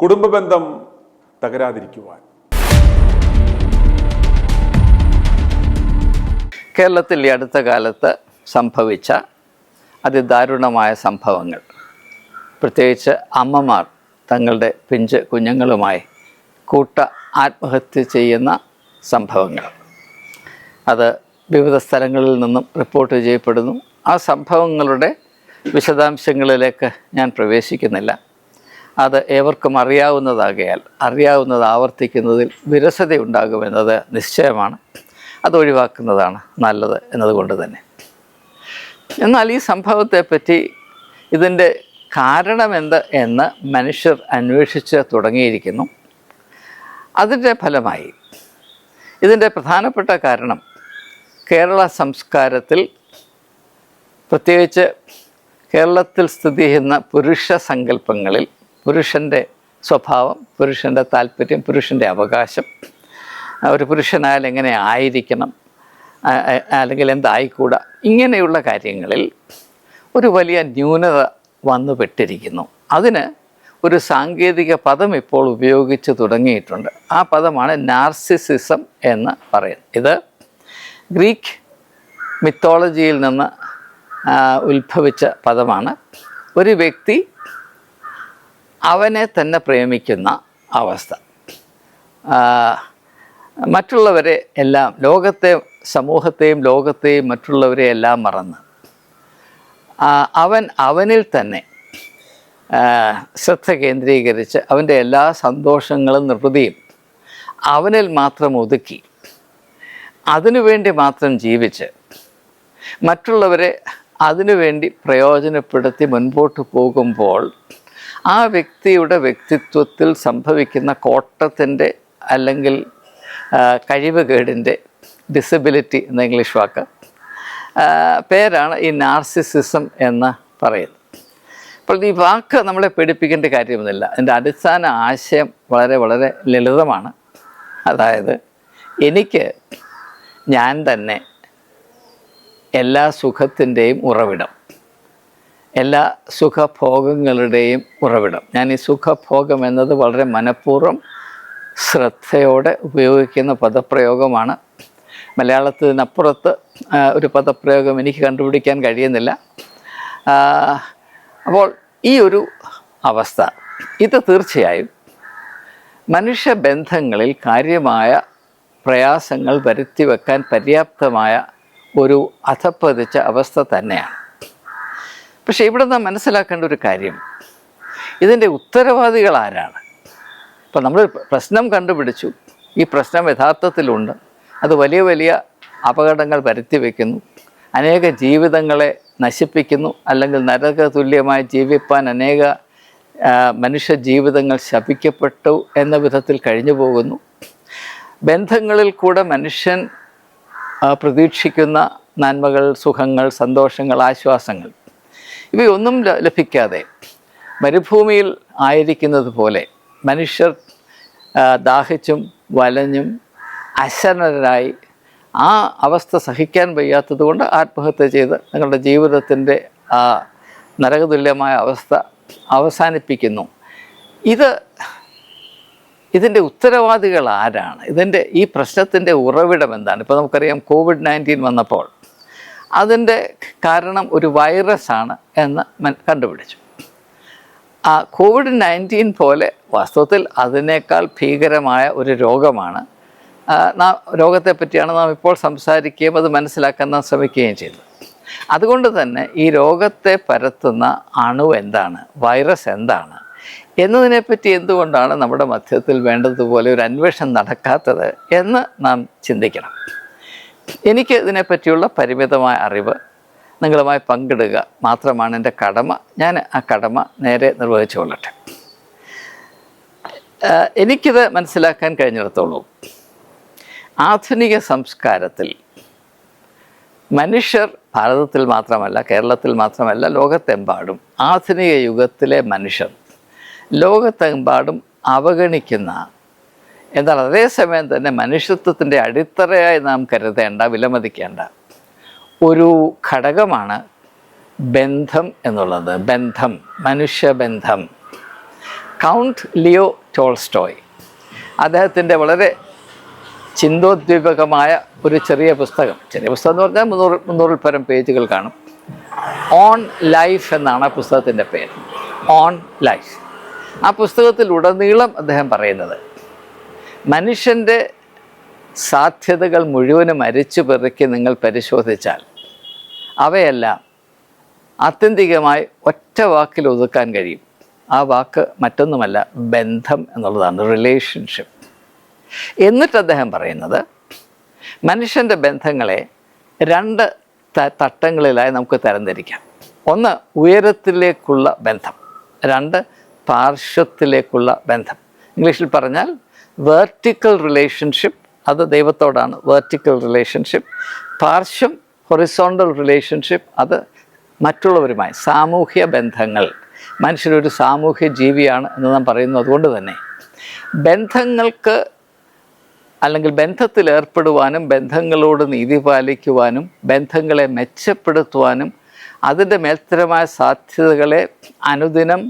കുടുംബ ബന്ധം തകരാതിരിക്കുവാൻ. കേരളത്തിൽ ഈ അടുത്ത കാലത്ത് സംഭവിച്ച അതിദാരുണമായ സംഭവങ്ങൾ, പ്രത്യേകിച്ച് അമ്മമാർ തങ്ങളുടെ പിഞ്ച് കുഞ്ഞുങ്ങളുമായി ആത്മഹത്യ ചെയ്യുന്ന സംഭവങ്ങൾ, അത് വിവിധ സ്ഥലങ്ങളിൽ നിന്നും റിപ്പോർട്ട് ചെയ്യപ്പെടുന്നു. ആ സംഭവങ്ങളുടെ വിശദാംശങ്ങളിലേക്ക് ഞാൻ പ്രവേശിക്കുന്നില്ല. അത് ഏവർക്കും അറിയാവുന്നതാകയാൽ അറിയാവുന്നത് ആവർത്തിക്കുന്നതിൽ വിരസതയുണ്ടാകുമെന്നത് നിശ്ചയമാണ്. അത് ഒഴിവാക്കുന്നതാണ് നല്ലത് എന്നതുകൊണ്ട് തന്നെ. എന്നാൽ ഈ സംഭവത്തെപ്പറ്റി ഇതിൻ്റെ കാരണമെന്ത് എന്ന് മനുഷ്യർ അന്വേഷിച്ച് തുടങ്ങിയിരിക്കുന്നു. അതിൻ്റെ ഫലമായി ഇതിൻ്റെ പ്രധാനപ്പെട്ട കാരണം കേരള സംസ്കാരത്തിൽ, പ്രത്യേകിച്ച് കേരളത്തിൽ സ്ഥിതി ചെയ്യുന്ന പുരുഷ സങ്കല്പങ്ങളിൽ പുരുഷൻ്റെ സ്വഭാവം, പുരുഷൻ്റെ താല്പര്യം, പുരുഷൻ്റെ അവകാശം, ഒരു പുരുഷനായാൽ എങ്ങനെ ആയിരിക്കണം, അല്ലെങ്കിൽ എന്തായിക്കൂടാ, ഇങ്ങനെയുള്ള കാര്യങ്ങളിൽ ഒരു വലിയ ന്യൂനത വന്നുപെട്ടിരിക്കുന്നു. അതിന് ഒരു സാങ്കേതിക പദം ഇപ്പോൾ ഉപയോഗിച്ച് തുടങ്ങിയിട്ടുണ്ട്. ആ പദമാണ് നാർസിസിസം എന്ന് പറയുന്നത്. ഇത് ഗ്രീക്ക് മിത്തോളജിയിൽ നിന്ന് ഉത്ഭവിച്ച പദമാണ്. ഒരു വ്യക്തി അവനെ തന്നെ പ്രേമിക്കുന്ന അവസ്ഥ, മറ്റുള്ളവരെ എല്ലാം, സമൂഹത്തെയും ലോകത്തെയും മറ്റുള്ളവരെ എല്ലാം മറന്ന് അവനിൽ തന്നെ ശ്രദ്ധ കേന്ദ്രീകരിച്ച് അവൻ്റെ എല്ലാ സന്തോഷങ്ങളും നിർവൃതിയും അവനിൽ മാത്രം ഒതുക്കി അതിനുവേണ്ടി മാത്രം ജീവിച്ച് മറ്റുള്ളവരെ അതിനുവേണ്ടി പ്രയോജനപ്പെടുത്തി മുൻപോട്ട് പോകുമ്പോൾ ആ വ്യക്തിയുടെ വ്യക്തിത്വത്തിൽ സംഭവിക്കുന്ന കോട്ടത്തിൻ്റെ അല്ലെങ്കിൽ കഴിവുകേടിൻ്റെ, ഡിസബിലിറ്റി എന്ന ഇംഗ്ലീഷ് വാക്ക് പേരാണ് ഈ നാർസിസിസം എന്ന് പറയുന്നത്. അപ്പോൾ ഈ വാക്ക് നമ്മളെ പേടിപ്പിക്കേണ്ട കാര്യമൊന്നുമില്ല. അതിൻ്റെ അടിസ്ഥാന ആശയം വളരെ വളരെ ലളിതമാണ്. അതായത്, എനിക്ക് ഞാൻ തന്നെ എല്ലാ സുഖത്തിൻ്റെയും ഉറവിടം, എല്ലാ സുഖഭോഗങ്ങളുടെയും ഉറവിടം. ഞാൻ ഈ സുഖഭോഗം എന്നത് വളരെ മനഃപൂർവ്വം ശ്രദ്ധയോടെ ഉപയോഗിക്കുന്ന പദപ്രയോഗമാണ്. മലയാളത്തിനപ്പുറത്ത് ഒരു പദപ്രയോഗം എനിക്ക് കണ്ടുപിടിക്കാൻ കഴിയുന്നില്ല. അപ്പോൾ ഈ ഒരു അവസ്ഥ, ഇത് തീർച്ചയായും മനുഷ്യബന്ധങ്ങളിൽ കാര്യമായ പ്രയാസങ്ങൾ വരുത്തി വെക്കാൻ പര്യാപ്തമായ ഒരു അധപ്പതിച്ച അവസ്ഥ തന്നെയാണ്. പക്ഷേ ഇവിടെ നാം മനസ്സിലാക്കേണ്ട ഒരു കാര്യം, ഇതിൻ്റെ ഉത്തരവാദികൾ ആരാണ്? ഇപ്പോൾ നമ്മൾ പ്രശ്നം കണ്ടുപിടിച്ചു, ഈ പ്രശ്നം യഥാർത്ഥത്തിലുണ്ട്, അത് വലിയ വലിയ അപകടങ്ങൾ വരുത്തി വയ്ക്കുന്നു, അനേക ജീവിതങ്ങളെ നശിപ്പിക്കുന്നു, അല്ലെങ്കിൽ നരകതുല്യമായി ജീവിപ്പാൻ അനേക മനുഷ്യ ജീവിതങ്ങൾ ശപിക്കപ്പെട്ടു എന്ന വിധത്തിൽ കഴിഞ്ഞു പോകുന്നു. ബന്ധങ്ങളിൽ കൂടെ മനുഷ്യൻ പ്രതീക്ഷിക്കുന്ന നന്മകൾ, സുഖങ്ങൾ, സന്തോഷങ്ങൾ, ആശ്വാസങ്ങൾ ഇവയൊന്നും ലഭിക്കാതെ മരുഭൂമിയിൽ ആയിരിക്കുന്നത് പോലെ മനുഷ്യർ ദാഹിച്ചും വലഞ്ഞും അശരണരായി ആ അവസ്ഥ സഹിക്കാൻ വയ്യാത്തത് കൊണ്ട് ആത്മഹത്യ ചെയ്ത് നിങ്ങളുടെ ജീവിതത്തിൻ്റെ ആ നരകതുല്യമായ അവസ്ഥ അവസാനിപ്പിക്കുന്നു. ഇതിൻ്റെ ഉത്തരവാദികൾ ആരാണ്? ഈ പ്രശ്നത്തിൻ്റെ ഉറവിടം എന്താണ്? ഇപ്പോൾ നമുക്കറിയാം, COVID-19 വന്നപ്പോൾ അതിൻ്റെ കാരണം ഒരു വൈറസാണ് എന്ന് കണ്ടുപിടിച്ചു. ആ COVID-19 പോലെ വാസ്തവത്തിൽ അതിനേക്കാൾ ഭീകരമായ ഒരു രോഗമാണ്. രോഗത്തെപ്പറ്റിയാണ് നാം ഇപ്പോൾ സംസാരിക്കുകയും അത് മനസ്സിലാക്കാൻ നാം ശ്രമിക്കുകയും ചെയ്തത്. അതുകൊണ്ട് തന്നെ ഈ രോഗത്തെ പരത്തുന്ന അണു എന്താണ്, വൈറസ് എന്താണ് എന്നതിനെപ്പറ്റി എന്തുകൊണ്ടാണ് നമ്മുടെ മധ്യത്തിൽ വേണ്ടതുപോലെ ഒരു അന്വേഷണം നടക്കാത്തത് എന്ന് നാം ചിന്തിക്കണം. എനിക്ക് ഇതിനെപ്പറ്റിയുള്ള പരിമിതമായ അറിവ് നിങ്ങളുമായി പങ്കിടുക മാത്രമാണ് എൻ്റെ കടമ. ഞാൻ ആ കടമ നേരെ നിർവഹിച്ചു കൊള്ളട്ടെ. എനിക്കിത് മനസ്സിലാക്കാൻ കഴിഞ്ഞിടത്തോളം ആധുനിക സംസ്കാരത്തിൽ മനുഷ്യർ ഭാരതത്തിൽ മാത്രമല്ല, കേരളത്തിൽ മാത്രമല്ല, ലോകത്തെമ്പാടും ആധുനിക യുഗത്തിലെ മനുഷ്യർ ലോകത്തെമ്പാടും അവഗണിക്കുന്ന, എന്നാൽ അതേസമയം തന്നെ മനുഷ്യത്വത്തിൻ്റെ അടിത്തറയായി നാം കരുതേണ്ട, വിലമതിക്കേണ്ട ഒരു ഘടകമാണ് ബന്ധം എന്നുള്ളത്. ബന്ധം, മനുഷ്യബന്ധം. കൗണ്ട് ലിയോ ടോൾസ്റ്റോയ് അദ്ദേഹത്തിൻ്റെ വളരെ ചിന്തോദ്ദീപകമായ ഒരു ചെറിയ പുസ്തകം എന്ന് പറഞ്ഞാൽ 300 പരം പേജുകൾ കാണും. ഓൺ ലൈഫ് എന്നാണ് ആ പുസ്തകത്തിൻ്റെ പേര്. On life. ആ പുസ്തകത്തിലുടനീളം അദ്ദേഹം പറയുന്നത് മനുഷ്യൻ്റെ സാധ്യതകൾ മുഴുവനും അരിച്ചു പെറുക്കി നിങ്ങൾ പരിശോധിച്ചാൽ അവയെല്ലാം ആത്യന്തികമായി ഒറ്റ വാക്കിൽ ഒതുക്കാൻ കഴിയും. ആ വാക്ക് മറ്റൊന്നുമല്ല, ബന്ധം എന്നുള്ളതാണ്, റിലേഷൻഷിപ്പ്. എന്നിട്ട് അദ്ദേഹം പറയുന്നത് മനുഷ്യൻ്റെ ബന്ധങ്ങളെ 2 തട്ടങ്ങളിലായി നമുക്ക് തരംതിരിക്കാം. 1 ഉയരത്തിലേക്കുള്ള ബന്ധം, 2 പാർശ്വത്തിലേക്കുള്ള ബന്ധം. ഇംഗ്ലീഷിൽ പറഞ്ഞാൽ വെർട്ടിക്കൽ റിലേഷൻഷിപ്പ്, അത് ദൈവത്തോടാണ് വെർട്ടിക്കൽ റിലേഷൻഷിപ്പ്. പാർശ്വം ഹൊറിസോണ്ടൽ റിലേഷൻഷിപ്പ്, അത് മറ്റുള്ളവരുമായി സാമൂഹ്യ ബന്ധങ്ങൾ. മനുഷ്യരൊരു സാമൂഹ്യ ജീവിയാണ് എന്ന് നാം പറയുന്നു. അതുകൊണ്ട് തന്നെ ബന്ധങ്ങൾക്ക് അല്ലെങ്കിൽ ബന്ധത്തിൽ ഏർപ്പെടുവാനും ബന്ധങ്ങളോട് നീതി പാലിക്കുവാനും ബന്ധങ്ങളെ മെച്ചപ്പെടുത്തുവാനും അതിൻ്റെ മേൽത്തരമായ സാധ്യതകളെ അനുദിനം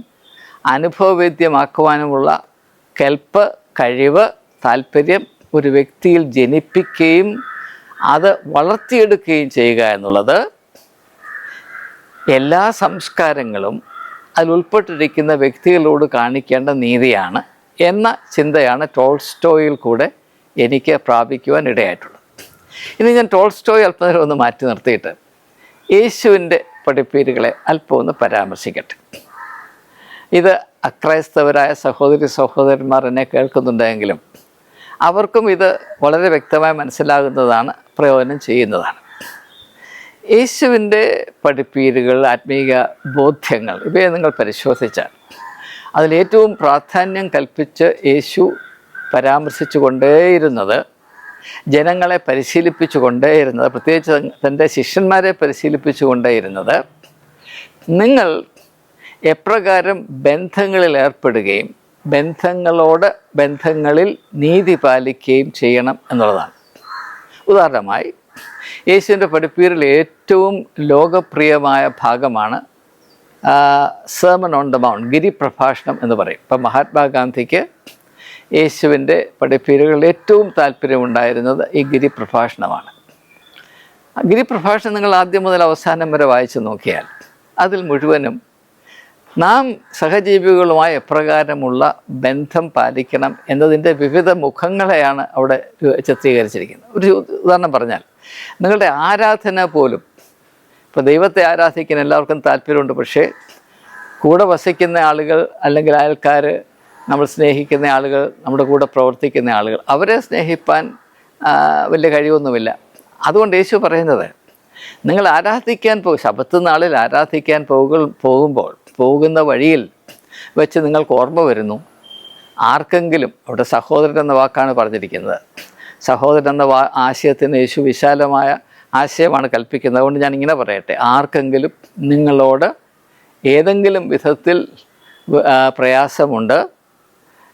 അനുഭവവേദ്യമാക്കുവാനുമുള്ള കെൽപ്പ്, കഴിവ്, താല്പര്യം ഒരു വ്യക്തിയിൽ ജനിപ്പിക്കുകയും അത് വളർത്തിയെടുക്കുകയും ചെയ്യുക എന്നുള്ളത് എല്ലാ സംസ്കാരങ്ങളും അതിലുൾപ്പെട്ടിരിക്കുന്ന വ്യക്തികളോട് കാണിക്കേണ്ട നീതിയാണ് എന്ന ചിന്തയാണ് ടോൾസ്റ്റോയിൽ കൂടെ എനിക്ക് പ്രാപിക്കുവാൻ ഇടയായിട്ടുള്ളത്. ഇനി ഞാൻ ടോൾസ്റ്റോയ് അല്പനേരം ഒന്ന് മാറ്റി നിർത്തിയിട്ട് യേശുവിൻ്റെ പഠിപ്പീരുകളെ അല്പം ഒന്ന് പരാമർശിക്കട്ടെ. ഇത് അക്രൈസ്തവരായ സഹോദരന്മാർ എന്നെ കേൾക്കുന്നുണ്ടെങ്കിലും അവർക്കും ഇത് വളരെ വ്യക്തമായി മനസ്സിലാകുന്നതാണ്, പ്രയോജനം ചെയ്യുന്നതാണ്. യേശുവിൻ്റെ പഠിപ്പീരുകൾ, ആത്മീയ ബോധ്യങ്ങൾ ഇവയെ നിങ്ങൾ പരിശോധിച്ചാൽ അതിലേറ്റവും പ്രാധാന്യം കൽപ്പിച്ച് യേശു പരാമർശിച്ചു കൊണ്ടേയിരുന്നത്, ജനങ്ങളെ പരിശീലിപ്പിച്ചു കൊണ്ടേയിരുന്നത്, പ്രത്യേകിച്ച് തൻ്റെ ശിഷ്യന്മാരെ പരിശീലിപ്പിച്ചു കൊണ്ടേയിരുന്നത് നിങ്ങൾ എപ്രകാരം ബന്ധങ്ങളിൽ ഏർപ്പെടുകയും ബന്ധങ്ങളിൽ നീതി പാലിക്കുകയും ചെയ്യണം എന്നുള്ളതാണ്. ഉദാഹരണമായി യേശുവിൻ്റെ പഠിപ്പീരിൽ ഏറ്റവും ലോകപ്രിയമായ ഭാഗമാണ് സെർമൺ ഓൺ ദ മൗണ്ട്, ഗിരിപ്രഭാഷണം എന്ന് പറയും. ഇപ്പം മഹാത്മാഗാന്ധിക്ക് യേശുവിൻ്റെ പഠിപ്പീരുകളിൽ ഏറ്റവും താല്പര്യമുണ്ടായിരുന്നത് ഈ ഗിരിപ്രഭാഷണമാണ്. ഗിരിപ്രഭാഷണം നിങ്ങൾ ആദ്യം മുതൽ അവസാനം വരെ വായിച്ചു നോക്കിയാൽ അതിൽ മുഴുവനും നാം സഹജീവികളുമായി എപ്രകാരമുള്ള ബന്ധം പാലിക്കണം എന്നതിൻ്റെ വിവിധ മുഖങ്ങളെയാണ് അവിടെ ചിത്രീകരിച്ചിരിക്കുന്നത്. ഒരു ഉദാഹരണം പറഞ്ഞാൽ, നിങ്ങളുടെ ആരാധന പോലും, ഇപ്പോൾ ദൈവത്തെ ആരാധിക്കാൻ എല്ലാവർക്കും താല്പര്യമുണ്ട്, പക്ഷേ കൂടെ വസിക്കുന്ന ആളുകൾ അല്ലെങ്കിൽ അയൽക്കാർ, നമ്മൾ സ്നേഹിക്കുന്ന ആളുകൾ, നമ്മുടെ കൂടെ പ്രവർത്തിക്കുന്ന ആളുകൾ, അവരെ സ്നേഹിപ്പാൻ വലിയ കഴിവൊന്നുമില്ല. അതുകൊണ്ട് യേശു പറയുന്നത്, നിങ്ങൾ ആരാധിക്കാൻ ശബത്ത് നാളിൽ ആരാധിക്കാൻ പോകുമ്പോൾ പോകുന്ന വഴിയിൽ വെച്ച് നിങ്ങൾക്ക് ഓർമ്മ വരുന്നു, ആർക്കെങ്കിലും, അവിടെ സഹോദരൻ എന്ന വാക്കാണ് പറഞ്ഞിരിക്കുന്നത്, സഹോദരൻ എന്ന ആശയത്തിന് യേശു വിശാലമായ ആശയമാണ് കൽപ്പിക്കുന്നത്. അതുകൊണ്ട് ഞാൻ ഇങ്ങനെ പറയട്ടെ, ആർക്കെങ്കിലും നിങ്ങളോട് ഏതെങ്കിലും വിധത്തിൽ പ്രയാസമുണ്ട്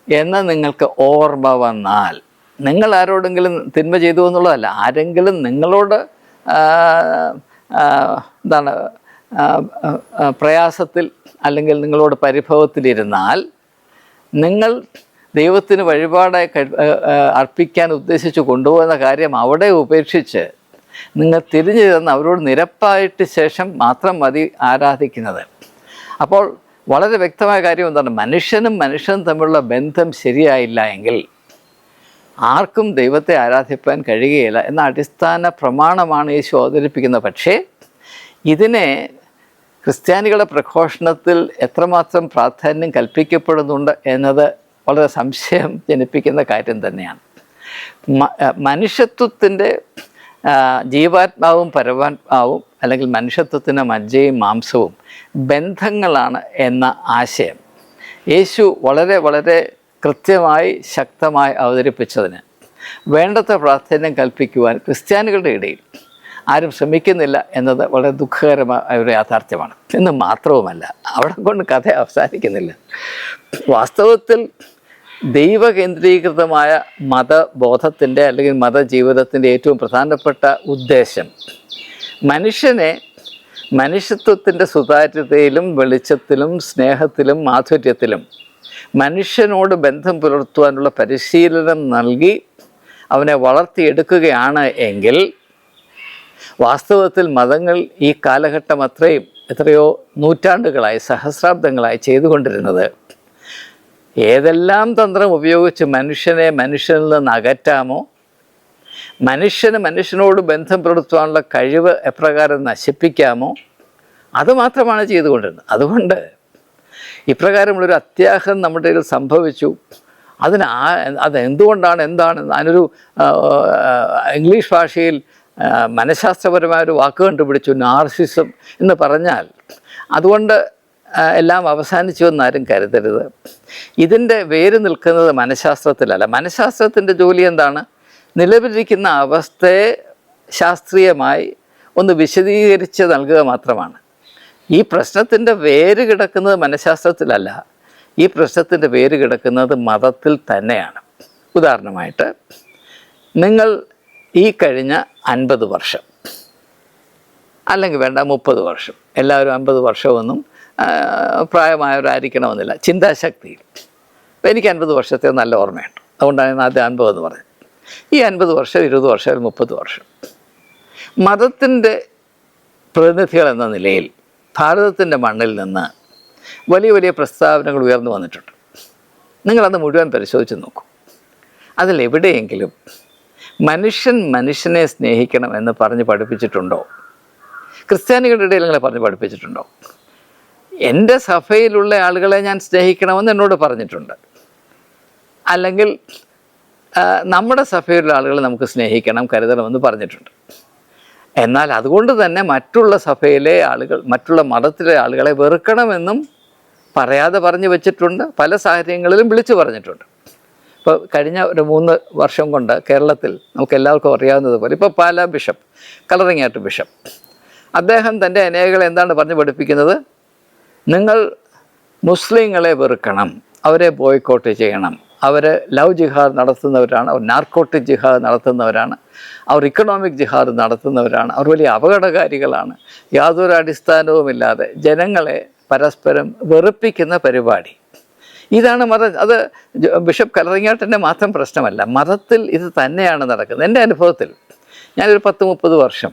എന്ന് നിങ്ങൾക്ക് ഓർമ്മ വന്നാൽ, നിങ്ങൾ ആരോടെങ്കിലും തിന്മ ചെയ്തു എന്നുള്ളതല്ല, ആരെങ്കിലും നിങ്ങളോട് പ്രയാസത്തിൽ അല്ലെങ്കിൽ നിങ്ങളോട് പരിഭവത്തിലിരുന്നാൽ, നിങ്ങൾ ദൈവത്തിന് വഴിപാടായി അർപ്പിക്കാൻ ഉദ്ദേശിച്ച് കൊണ്ടുപോകുന്ന കാര്യം അവിടെ ഉപേക്ഷിച്ച് നിങ്ങൾ തിരിഞ്ഞു തന്ന് അവരോട് നിരപ്പായിട്ട് ശേഷം മാത്രം മതി ആരാധിക്കുന്നത്. അപ്പോൾ വളരെ വ്യക്തമായ കാര്യം എന്താണ്, മനുഷ്യനും തമ്മിലുള്ള ബന്ധം ശരിയായില്ല എങ്കിൽ ആർക്കും ദൈവത്തെ ആരാധിപ്പാൻ കഴിയുകയില്ല എന്ന അടിസ്ഥാന പ്രമാണമാണ് യേശു അവതരിപ്പിക്കുന്നത്. പക്ഷേ ഇതിനെ ക്രിസ്ത്യാനികളുടെ പ്രഘോഷണത്തിൽ എത്രമാത്രം പ്രാധാന്യം കൽപ്പിക്കപ്പെടുന്നുണ്ട് എന്നത് വളരെ സംശയം ജനിപ്പിക്കുന്ന കാര്യം തന്നെയാണ്. മനുഷ്യത്വത്തിൻ്റെ ജീവാത്മാവും പരമാത്മാവും അല്ലെങ്കിൽ മനുഷ്യത്വത്തിൻ്റെ മജ്ജയും മാംസവും ബന്ധങ്ങളാണ് എന്ന ആശയം യേശു വളരെ വളരെ കൃത്യമായി ശക്തമായി അവതരിപ്പിച്ചതിന് വേണ്ടത്ര പ്രാധാന്യം കൽപ്പിക്കുവാൻ ക്രിസ്ത്യാനികളുടെ ഇടയിൽ ആരും ശ്രമിക്കുന്നില്ല എന്നത് വളരെ ദുഃഖകരമായ ഒരു യാഥാർത്ഥ്യമാണ്. എന്ന് മാത്രവുമല്ല, അവിടെ കൊണ്ട് കഥ അവസാനിക്കുന്നില്ല. വാസ്തവത്തിൽ ദൈവകേന്ദ്രീകൃതമായ മതബോധത്തിൻ്റെ അല്ലെങ്കിൽ മതജീവിതത്തിൻ്റെ ഏറ്റവും പ്രധാനപ്പെട്ട ഉദ്ദേശം മനുഷ്യനെ മനുഷ്യത്വത്തിൻ്റെ സുതാര്യതയിലും വെളിച്ചത്തിലും സ്നേഹത്തിലും മാധുര്യത്തിലും മനുഷ്യനോട് ബന്ധം പുലർത്തുവാനുള്ള പരിശീലനം നൽകി അവനെ വളർത്തിയെടുക്കുകയാണ് എങ്കിൽ വാസ്തവത്തിൽ മതങ്ങൾ ഈ കാലഘട്ടം എത്രയോ നൂറ്റാണ്ടുകളായി സഹസ്രാബ്ദങ്ങളായി ചെയ്തുകൊണ്ടിരുന്നത് ഏതെല്ലാം തന്ത്രം ഉപയോഗിച്ച് മനുഷ്യനെ മനുഷ്യനിൽ നിന്ന് അകറ്റാമോ, മനുഷ്യനോട് ബന്ധം പുലർത്തുവാനുള്ള കഴിവ് എപ്രകാരം നശിപ്പിക്കാമോ അതുമാത്രമാണ് ചെയ്തുകൊണ്ടിരുന്നത്. അതുകൊണ്ട് ഇപ്രകാരമുള്ളൊരു അത്യാഹം നമ്മുടെ ഇടയിൽ സംഭവിച്ചു. അതെന്തുകൊണ്ടാണ് അതിനൊരു ഇംഗ്ലീഷ് ഭാഷയിൽ മനഃശാസ്ത്രപരമായൊരു വാക്ക് കണ്ടുപിടിച്ചു, നാർസിസം എന്ന് പറഞ്ഞാൽ അതുകൊണ്ട് എല്ലാം അവസാനിച്ചു എന്നാരും കരുതരുത്. ഇതിൻ്റെ വേര് നിൽക്കുന്നത് മനഃശാസ്ത്രത്തിലല്ല. മനഃശാസ്ത്രത്തിൻ്റെ ജോലി എന്താണ്? നിലവിലിരിക്കുന്ന അവസ്ഥയെ ശാസ്ത്രീയമായി ഒന്ന് വിശദീകരിച്ച് നൽകുക മാത്രമാണ്. ഈ പ്രശ്നത്തിൻ്റെ വേര് കിടക്കുന്നത് മനഃശാസ്ത്രത്തിലല്ല, ഈ പ്രശ്നത്തിൻ്റെ വേര് കിടക്കുന്നത് മതത്തിൽ തന്നെയാണ്. ഉദാഹരണമായിട്ട് നിങ്ങൾ ഈ കഴിഞ്ഞ 50 വർഷം അല്ലെങ്കിൽ വേണ്ട 30 വർഷം, എല്ലാവരും 50 വർഷമൊന്നും പ്രായമായവരായിരിക്കണമെന്നില്ല, ചിന്താശക്തിയിൽ. അപ്പോൾ എനിക്ക് 50 വർഷത്തെ നല്ല ഓർമ്മയുണ്ട്, അതുകൊണ്ടാണ് ഞാൻ ആദ്യം 50 എന്ന് പറയുന്നത്. ഈ 50 വർഷം 20 വർഷം 30 വർഷം മതത്തിൻ്റെ പ്രതിനിധികൾ എന്ന നിലയിൽ ഭാരതത്തിൻ്റെ മണ്ണിൽ നിന്ന് വലിയ വലിയ പ്രസ്താവനകൾ ഉയർന്നു വന്നിട്ടുണ്ട്. നിങ്ങളത് മുഴുവൻ പരിശോധിച്ച് നോക്കൂ. അതിലെവിടെയെങ്കിലും മനുഷ്യൻ മനുഷ്യനെ സ്നേഹിക്കണം എന്ന് പറഞ്ഞ് പഠിപ്പിച്ചിട്ടുണ്ടോ? ക്രിസ്ത്യാനികളുടെ ഇടയിൽ അങ്ങനെ പറഞ്ഞ് പഠിപ്പിച്ചിട്ടുണ്ടോ? എൻ്റെ സഭയിലുള്ള ആളുകളെ ഞാൻ സ്നേഹിക്കണമെന്ന് എന്നോട് പറഞ്ഞിട്ടുണ്ട്. അല്ലെങ്കിൽ നമ്മുടെ സഭയിലുള്ള ആളുകളെ നമുക്ക് സ്നേഹിക്കണം, കരുതണമെന്ന് പറഞ്ഞിട്ടുണ്ട്. എന്നാൽ അതുകൊണ്ട് തന്നെ മറ്റുള്ള സഭയിലെ ആളുകൾ, മറ്റുള്ള മതത്തിലെ ആളുകളെ വെറുക്കണമെന്നും പറയാതെ പറഞ്ഞു വെച്ചിട്ടുണ്ട്. പല സാഹചര്യങ്ങളിലും വിളിച്ചു പറഞ്ഞിട്ടുണ്ട്. ഇപ്പോൾ കഴിഞ്ഞ ഒരു 3 വർഷം കൊണ്ട് കേരളത്തിൽ നമുക്ക് എല്ലാവർക്കും അറിയാവുന്നതുപോലെ ഇപ്പോൾ പാലാ ബിഷപ്പ്, കളറിങ്ങാട്ട് ബിഷപ്പ്, അദ്ദേഹം തൻ്റെ അനേകളെ എന്താണ് പറഞ്ഞു പഠിപ്പിക്കുന്നത്? നിങ്ങൾ മുസ്ലിങ്ങളെ വെറുക്കണം, അവരെ ബോയ്ക്കോട്ട് ചെയ്യണം, അവർ ലവ് ജിഹാദ് നടത്തുന്നവരാണ്, അവർ നാർക്കോട്ടിക് ജിഹാദ് നടത്തുന്നവരാണ്, അവർ ഇക്കണോമിക് ജിഹാദ് നടത്തുന്നവരാണ്, അവർ വലിയ അപകടകാരികളാണ്. യാതൊരു അടിസ്ഥാനവുമില്ലാതെ ജനങ്ങളെ പരസ്പരം വെറുപ്പിക്കുന്ന പരിപാടി. ഇതാണ് മതം. അത് ബിഷപ്പ് കലറിങ്ങാട്ടിൻ്റെ മാത്രം പ്രശ്നമല്ല, മതത്തിൽ ഇത് തന്നെയാണ് നടക്കുന്നത്. എൻ്റെ അനുഭവത്തിൽ ഞാനൊരു 10-30 വർഷം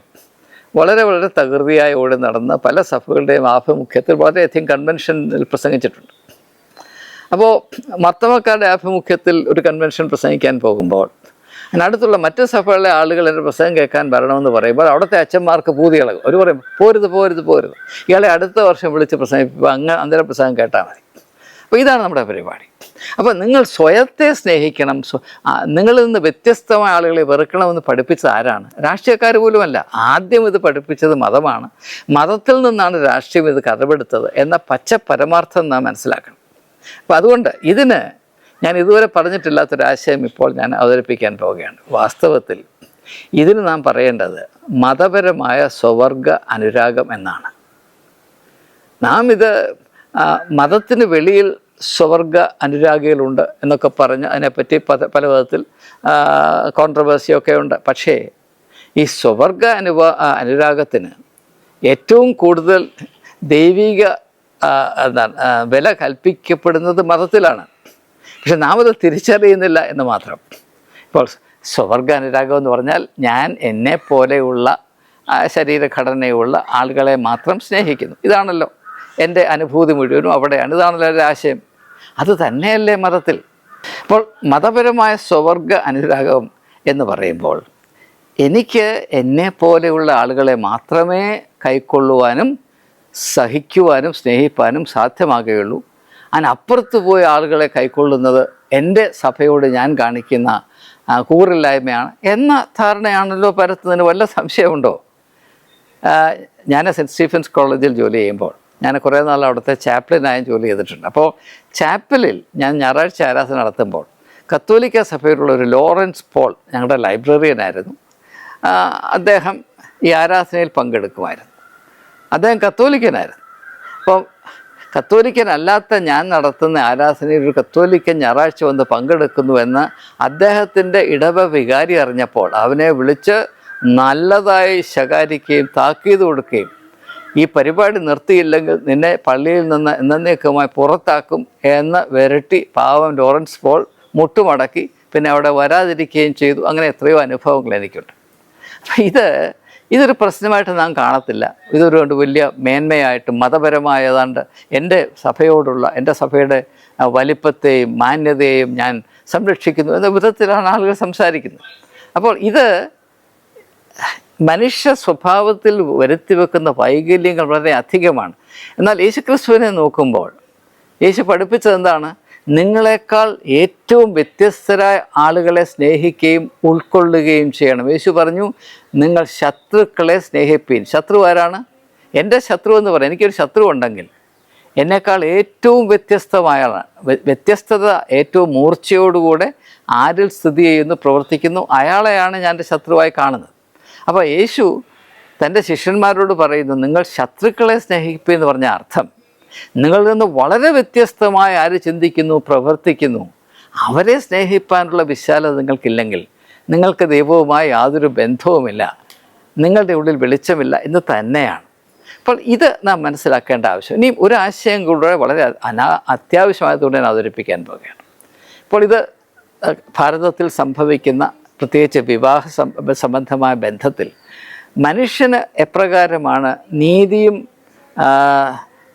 വളരെ വളരെ തകൃതിയായി ഓടി നടന്ന് പല സഭകളുടെയും ആഭിമുഖ്യത്തിൽ വളരെയധികം കൺവെൻഷനിൽ പ്രസംഗിച്ചിട്ടുണ്ട്. അപ്പോൾ മർത്തമക്കാരുടെ ആഭിമുഖ്യത്തിൽ ഒരു കൺവെൻഷൻ പ്രസംഗിക്കാൻ പോകുമ്പോൾ അതിനടുത്തുള്ള മറ്റ് സഭകളിലെ ആളുകൾ എൻ്റെ പ്രസംഗം കേൾക്കാൻ വരണമെന്ന് പറയുമ്പോൾ അവിടുത്തെ അച്ഛന്മാർക്ക് പൂതിയിളകും. അവർ പറയും, പോരുത്, ഇയാളെ അടുത്ത വർഷം വിളിച്ച് പ്രസംഗിപ്പോൾ അന്നേരം പ്രസംഗം കേട്ടാൽ മതി. അപ്പോൾ ഇതാണ് നമ്മുടെ പരിപാടി. അപ്പോൾ നിങ്ങൾ സ്വയത്തെ സ്നേഹിക്കണം, നിങ്ങളിൽ നിന്ന് വ്യത്യസ്തമായ ആളുകളെ വെറുക്കണമെന്ന് പഠിപ്പിച്ചത് ആരാണ്? രാഷ്ട്രീയക്കാർ പോലുമല്ല. ആദ്യം ഇത് പഠിപ്പിച്ചത് മതമാണ്. മതത്തിൽ നിന്നാണ് രാഷ്ട്രീയം ഇത് കടമെടുത്തത് എന്ന പച്ച പരമാർത്ഥം നാം മനസ്സിലാക്കണം. അപ്പോൾ അതുകൊണ്ട് ഇതിന് ഞാൻ ഇതുവരെ പറഞ്ഞിട്ടില്ലാത്തൊരാശയം ഇപ്പോൾ ഞാൻ അവതരിപ്പിക്കാൻ പോവുകയാണ്. വാസ്തവത്തിൽ ഇതിന് നാം പറയേണ്ടത് മതപരമായ സ്വവർഗ അനുരാഗം എന്നാണ്. നാം ഇത് മതത്തിന് വെളിയിൽ സ്വവർഗ അനുരാഗികളുണ്ട് എന്നൊക്കെ പറഞ്ഞ് അതിനെപ്പറ്റി പല വിധത്തിൽ കോൺട്രവേഴ്സിയൊക്കെ ഉണ്ട്. പക്ഷേ ഈ സ്വവർഗ അനുരാഗത്തിന് ഏറ്റവും കൂടുതൽ ദൈവിക വില കൽപ്പിക്കപ്പെടുന്നത് മതത്തിലാണ്. പക്ഷെ നാം അത് തിരിച്ചറിയുന്നില്ല എന്ന് മാത്രം. ഇപ്പോൾ സ്വവർഗ അനുരാഗം എന്ന് പറഞ്ഞാൽ ഞാൻ എന്നെ പോലെയുള്ള ശരീരഘടനയുള്ള ആളുകളെ മാത്രം സ്നേഹിക്കുന്നു. ഇതാണല്ലോ എൻ്റെ അനുഭൂതി മുഴുവനും അവിടെയാണ്. ഇതാണല്ലോ ഒരു ആശയം. അത് തന്നെയല്ലേ മതത്തിൽ. അപ്പോൾ മതപരമായ സ്വവർഗ അനുരാഗം എന്ന് പറയുമ്പോൾ എനിക്ക് എന്നെ പോലെയുള്ള ആളുകളെ മാത്രമേ കൈക്കൊള്ളുവാനും സഹിക്കുവാനും സ്നേഹിപ്പാനും സാധ്യമാകുകയുള്ളൂ. അതിനപ്പുറത്ത് പോയ ആളുകളെ കൈക്കൊള്ളുന്നത് എൻ്റെ സഭയോട് ഞാൻ കാണിക്കുന്ന കൂറില്ലായ്മയാണ് എന്ന ധാരണയാണല്ലോ പരത്തുന്നതിന് വല്ല സംശയമുണ്ടോ? ഞാൻ സെൻറ്റ് സ്റ്റീഫൻസ് കോളേജിൽ ജോലി ചെയ്യുമ്പോൾ ഞാൻ കുറേ നാൾ അവിടുത്തെ ചാപ്ലിനായും ജോലി ചെയ്തിട്ടുണ്ട്. അപ്പോൾ ചാപ്പലിൽ ഞാൻ ഞായറാഴ്ച ആരാധന നടത്തുമ്പോൾ കത്തോലിക്ക സഭയിലുള്ള ഒരു ലോറൻസ് പോൾ ഞങ്ങളുടെ ലൈബ്രറിയനായിരുന്നു. അദ്ദേഹം ഈ ആരാധനയിൽ പങ്കെടുക്കുമായിരുന്നു. അദ്ദേഹം കത്തോലിക്കനായിരുന്നു. അപ്പോൾ കത്തോലിക്കനല്ലാത്ത ഞാൻ നടത്തുന്ന ആരാധനയിൽ ഒരു കത്തോലിക്കൻ ഞായറാഴ്ച വന്ന് പങ്കെടുക്കുന്നുവെന്ന് അദ്ദേഹത്തിൻ്റെ ഇടവ വികാരി അറിഞ്ഞപ്പോൾ അവനെ വിളിച്ച് നല്ലതായി ശകാരിക്കുകയും താക്കീത് കൊടുക്കുകയും ഈ പരിപാടി നിർത്തിയില്ലെങ്കിൽ നിന്നെ പള്ളിയിൽ നിന്ന് എന്നേക്കുമായി പുറത്താക്കും എന്ന് വിരട്ടി പാവം ലോറൻസ് പോൾ മുട്ടുമടക്കി പിന്നെ അവിടെ വരാതിരിക്കുകയും ചെയ്തു. അങ്ങനെ എത്രയോ അനുഭവങ്ങൾ എനിക്കുണ്ട്. അപ്പം ഇതൊരു പ്രശ്നമായിട്ട് നാം കാണത്തില്ല. ഇതൊരു വലിയ മേന്മയായിട്ട് മതപരമായ ഏതാണ്ട് എൻ്റെ സഭയുടെ വലിപ്പത്തെയും മാന്യതയെയും ഞാൻ സംരക്ഷിക്കുന്നു എന്ന വിധത്തിലാണ് ആളുകൾ സംസാരിക്കുന്നത്. അപ്പോൾ ഇത് മനുഷ്യ സ്വഭാവത്തിൽ വരുത്തി വെക്കുന്ന വൈകല്യങ്ങൾ വളരെ അധികമാണ്. എന്നാൽ യേശുക്രിസ്തുവിനെ നോക്കുമ്പോൾ യേശു പഠിപ്പിച്ചത് എന്താണ്? നിങ്ങളെക്കാൾ ഏറ്റവും വ്യത്യസ്തരായ ആളുകളെ സ്നേഹിക്കുകയും ഉൾക്കൊള്ളുകയും ചെയ്യണം. യേശു പറഞ്ഞു, നിങ്ങൾ ശത്രുക്കളെ സ്നേഹിപ്പീൻ. ശത്രു ആരാണ്? എൻ്റെ ശത്രു എന്ന് പറയാം. എനിക്കൊരു ശത്രു ഉണ്ടെങ്കിൽ എന്നേക്കാൾ ഏറ്റവും വ്യത്യസ്തമായ ആളാണ്. വ്യത്യസ്തത ഏറ്റവും മൂർച്ചയോടുകൂടെ ആരിൽ സ്ഥിതി ചെയ്യുന്നു, പ്രവർത്തിക്കുന്നു, അയാളെയാണ് ഞാൻ എൻ്റെ ശത്രുവായി കാണുന്നത്. അപ്പോൾ യേശു തൻ്റെ ശിഷ്യന്മാരോട് പറയുന്നു, നിങ്ങൾ ശത്രുക്കളെ സ്നേഹിപ്പീൻ എന്ന് പറഞ്ഞ അർത്ഥം, നിങ്ങളിൽ നിന്ന് വളരെ വ്യത്യസ്തമായി ആര് ചിന്തിക്കുന്നു, പ്രവർത്തിക്കുന്നു, അവരെ സ്നേഹിപ്പാനുള്ള വിശാലത നിങ്ങൾക്കില്ലെങ്കിൽ നിങ്ങൾക്ക് ദൈവവുമായി യാതൊരു ബന്ധവുമില്ല, നിങ്ങളുടെ ഉള്ളിൽ വെളിച്ചമില്ല എന്ന് തന്നെയാണ്. അപ്പോൾ ഇത് നാം മനസ്സിലാക്കേണ്ട ആവശ്യം. ഇനിയും ഒരു ആശയം കൂടെ വളരെ അത്യാവശ്യമായതുകൊണ്ട് ഞാൻ അവതരിപ്പിക്കാൻ പോകുകയാണ്. ഇപ്പോൾ ഇത് ഭാരതത്തിൽ സംഭവിക്കുന്ന പ്രത്യേകിച്ച് വിവാഹ സംബന്ധമായ ബന്ധത്തിൽ മനുഷ്യന് എപ്രകാരമാണ് നീതിയും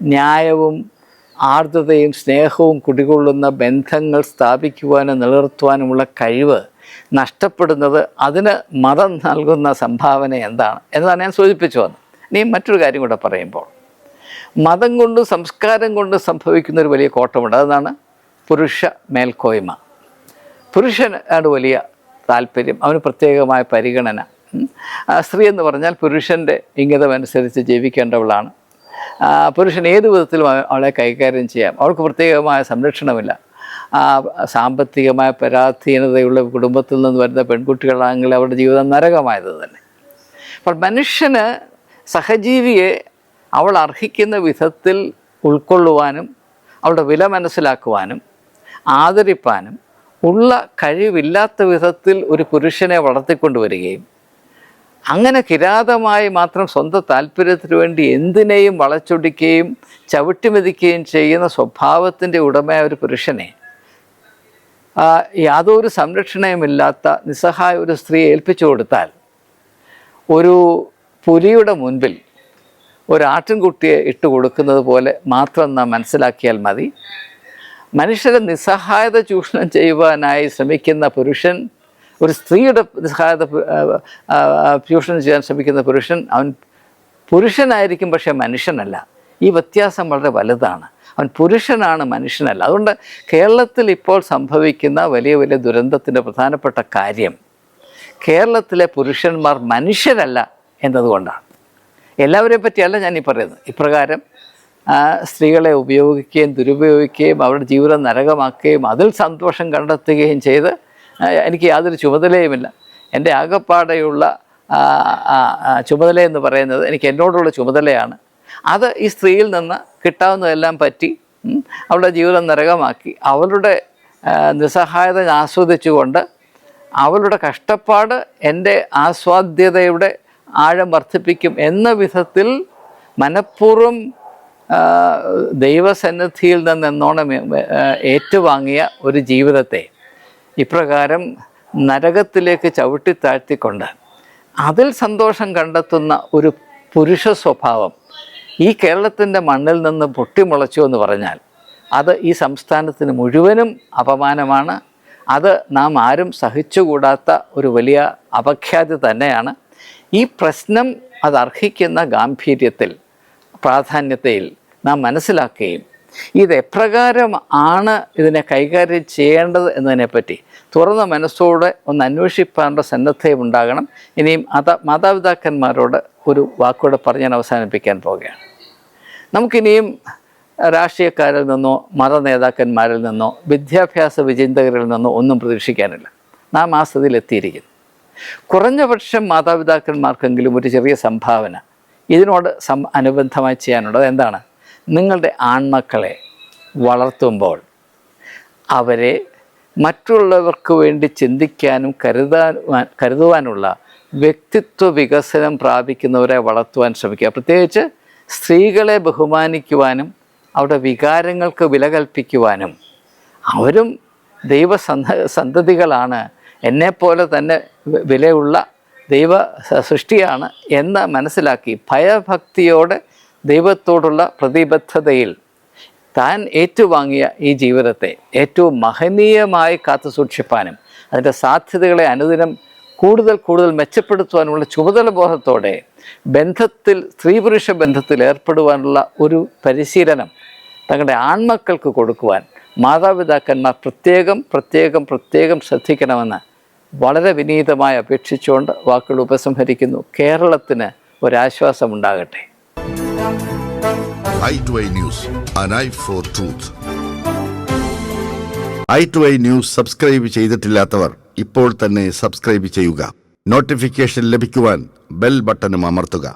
ന്യായവും ആർദ്രതയും സ്നേഹവും കുടികൊള്ളുന്ന ബന്ധങ്ങൾ സ്ഥാപിക്കുവാനും നിലനിർത്തുവാനുമുള്ള കഴിവ് നഷ്ടപ്പെടുന്നത്, അതിന് മതം നൽകുന്ന സംഭാവന എന്താണ് എന്നതാണ് ഞാൻ സൂചിപ്പിച്ചു വന്നത്. ഇനി മറ്റൊരു കാര്യം കൂടെ പറയുമ്പോൾ, മതം കൊണ്ടും സംസ്കാരം കൊണ്ടും സംഭവിക്കുന്ന ഒരു വലിയ കോട്ടമുണ്ട്. അതാണ് പുരുഷ മേൽക്കോയ്മ. പുരുഷനാണ് വലിയ താല്പര്യം, അവന് പ്രത്യേകമായ പരിഗണന. സ്ത്രീ എന്ന് പറഞ്ഞാൽ പുരുഷൻ്റെ ഇംഗിതമനുസരിച്ച് ജീവിക്കേണ്ടവളാണ്. പുരുഷൻ ഏത് വിധത്തിലും അവളെ കൈകാര്യം ചെയ്യാം. അവൾക്ക് പ്രത്യേകമായ സംരക്ഷണമില്ല. സാമ്പത്തികമായ പരാധീനതയുള്ള കുടുംബത്തിൽ നിന്ന് വരുന്ന പെൺകുട്ടികളാണെങ്കിൽ അവരുടെ ജീവിതം നരകമായത് തന്നെ. അപ്പോൾ മനുഷ്യന് സഹജീവിയെ അവൾ അർഹിക്കുന്ന വിധത്തിൽ ഉൾക്കൊള്ളുവാനും അവളുടെ വില മനസ്സിലാക്കുവാനും ആദരിപ്പാനും ഉള്ള കഴിവില്ലാത്ത വിധത്തിൽ ഒരു പുരുഷനെ വളർത്തിക്കൊണ്ടുവരികയും അങ്ങനെ കിരാതമായി മാത്രം സ്വന്തം താല്പര്യത്തിന് വേണ്ടി എന്തിനേയും വളച്ചൊടിക്കുകയും ചവിട്ടിമെതിക്കുകയും ചെയ്യുന്ന സ്വഭാവത്തിൻ്റെ ഉടമയായ ഒരു പുരുഷനെ യാതൊരു സംരക്ഷണയുമില്ലാത്ത നിസ്സഹായ ഒരു സ്ത്രീയെ ഏൽപ്പിച്ചു കൊടുത്താൽ, ഒരു പുലിയുടെ മുൻപിൽ ഒരു ആട്ടിൻകുട്ടിയെ ഇട്ട് കൊടുക്കുന്നത് പോലെ മാത്രം നാം മനസ്സിലാക്കിയാൽ മതി. മനുഷ്യരെ നിസ്സഹായത ചൂഷണം ചെയ്യുവാനായി ശ്രമിക്കുന്ന പുരുഷൻ, ഒരു സ്ത്രീയുടെ നിസ്സഹായത ചൂഷണം ചെയ്യാൻ ശ്രമിക്കുന്ന പുരുഷൻ, അവൻ പുരുഷനായിരിക്കും പക്ഷേ മനുഷ്യനല്ല. ഈ വ്യത്യാസം വളരെ വലുതാണ്. അവൻ പുരുഷനാണ്, മനുഷ്യനല്ല. അതുകൊണ്ട് കേരളത്തിൽ ഇപ്പോൾ സംഭവിക്കുന്ന വലിയ വലിയ ദുരന്തത്തിൻ്റെ പ്രധാനപ്പെട്ട കാര്യം കേരളത്തിലെ പുരുഷന്മാർ മനുഷ്യരല്ല എന്നതുകൊണ്ടാണ്. എല്ലാവരെയും പറ്റിയല്ല ഞാൻ ഈ പറയുന്നത്. ഇപ്രകാരം സ്ത്രീകളെ ഉപയോഗിക്കുകയും ദുരുപയോഗിക്കുകയും അവരുടെ ജീവിതം നരകമാക്കുകയും അതിൽ സന്തോഷം കണ്ടെത്തുകയും ചെയ്ത് എനിക്ക് യാതൊരു ചുമതലയുമില്ല, എൻ്റെ ആകപ്പാടെയുള്ള ചുമതലയെന്ന് പറയുന്നത് എനിക്ക് എന്നോടുള്ള ചുമതലയാണ്, അത് ഈ സ്ത്രീയിൽ നിന്ന് കിട്ടാവുന്നതെല്ലാം പറ്റി അവളുടെ ജീവിതം നരകമാക്കി അവളുടെ നിസ്സഹായത ആസ്വദിച്ചുകൊണ്ട് അവളുടെ കഷ്ടപ്പാട് എൻ്റെ ആസ്വാദ്യതയുടെ ആഴം വർദ്ധിപ്പിക്കും എന്ന വിധത്തിൽ മനഃപൂർവ്വം ദൈവസന്നിധിയിൽ നിന്നെന്നോണം ഏറ്റുവാങ്ങിയ ഒരു ജീവിതത്തെ ഇപ്രകാരം നരകത്തിലേക്ക് ചവിട്ടിത്താഴ്ത്തിക്കൊണ്ട് അതിൽ സന്തോഷം കണ്ടെത്തുന്ന ഒരു പുരുഷ സ്വഭാവം ഈ കേരളത്തിൻ്റെ മണ്ണിൽ നിന്ന് പൊട്ടിമുളച്ചു എന്ന് പറഞ്ഞാൽ അത് ഈ സംസ്ഥാനത്തിന് മുഴുവനും അപമാനമാണ്. അത് നാം ആരും സഹിച്ചുകൂടാത്ത ഒരു വലിയ അപഖ്യാതി തന്നെയാണ്. ഈ പ്രശ്നം അത് അർഹിക്കുന്ന ഗാംഭീര്യത്തിൽ, പ്രാധാന്യത്തിൽ നാം മനസ്സിലാക്കുകയും ഇത് എപ്രകാരം ആണ് ഇതിനെ കൈകാര്യം ചെയ്യേണ്ടത് എന്നതിനെപ്പറ്റി തുറന്ന മനസ്സോടെ ഒന്ന് അന്വേഷിക്കാനുള്ള സന്നദ്ധയും ഉണ്ടാകണം. ഇനിയും മാതാപിതാക്കന്മാരോട് ഒരു വാക്കുകൂടെ പറഞ്ഞ് ഞാൻ അവസാനിപ്പിക്കാൻ പോവുകയാണ്. നമുക്കിനിയും രാഷ്ട്രീയക്കാരിൽ നിന്നോ മത നേതാക്കന്മാരിൽ നിന്നോ വിദ്യാഭ്യാസ വിചിന്തകരിൽ നിന്നോ ഒന്നും പ്രതീക്ഷിക്കാനില്ല. നാം ആ സ്ഥിതിയിലെത്തിയിരിക്കുന്നു. കുറഞ്ഞപക്ഷം മാതാപിതാക്കന്മാർക്കെങ്കിലും ഒരു ചെറിയ സംഭാവന ഇതിനോട് അനുബന്ധമായി ചെയ്യാനുള്ളത് എന്താണ്? നിങ്ങളുടെ ആൺമക്കളെ വളർത്തുമ്പോൾ അവരെ മറ്റുള്ളവർക്ക് വേണ്ടി ചിന്തിക്കാനും കരുതുവാനുള്ള വ്യക്തിത്വ വികസനം പ്രാപിക്കുന്നവരെ വളർത്തുവാൻ ശ്രമിക്കുക. പ്രത്യേകിച്ച് സ്ത്രീകളെ ബഹുമാനിക്കുവാനും അവരുടെ വികാരങ്ങൾക്ക് വില കൽപ്പിക്കുവാനും അവരും സന്തതികളാണ്, എന്നെപ്പോലെ തന്നെ വിലയുള്ള ദൈവ സൃഷ്ടിയാണ് എന്ന് മനസ്സിലാക്കി ഭയഭക്തിയോടെ ദൈവത്തോടുള്ള പ്രതിബദ്ധതയിൽ താൻ ഏറ്റുവാങ്ങിയ ഈ ജീവിതത്തെ ഏറ്റവും മഹനീയമായി കാത്തു സൂക്ഷിപ്പാനും അതിൻ്റെ സാധ്യതകളെ അനുദിനം കൂടുതൽ മെച്ചപ്പെടുത്തുവാനുള്ള ചുമതല ബോധത്തോടെ ബന്ധത്തിൽ, സ്ത്രീ പുരുഷ ബന്ധത്തിൽ ഏർപ്പെടുവാനുള്ള ഒരു പരിശീലനം തങ്ങളുടെ ആൺമക്കൾക്ക് കൊടുക്കുവാൻ മാതാപിതാക്കന്മാർ പ്രത്യേകം ശ്രദ്ധിക്കണമെന്ന് വളരെ വിനീതമായി അപേക്ഷിച്ചുകൊണ്ട് വാക്കുകൾ ഉപസംഹരിക്കുന്നു. കേരളത്തിന് ഒരാശ്വാസമുണ്ടാകട്ടെ. i2i News, an eye for truth. i2i News subscribe ചെയ്തിട്ടില്ലാത്തവർ ഇപ്പോൾ തന്നെ സബ്സ്ക്രൈബ് ചെയ്യുക. നോട്ടിഫിക്കേഷൻ ലഭിക്കുവാൻ ബെൽ ബട്ടണും അമർത്തുക.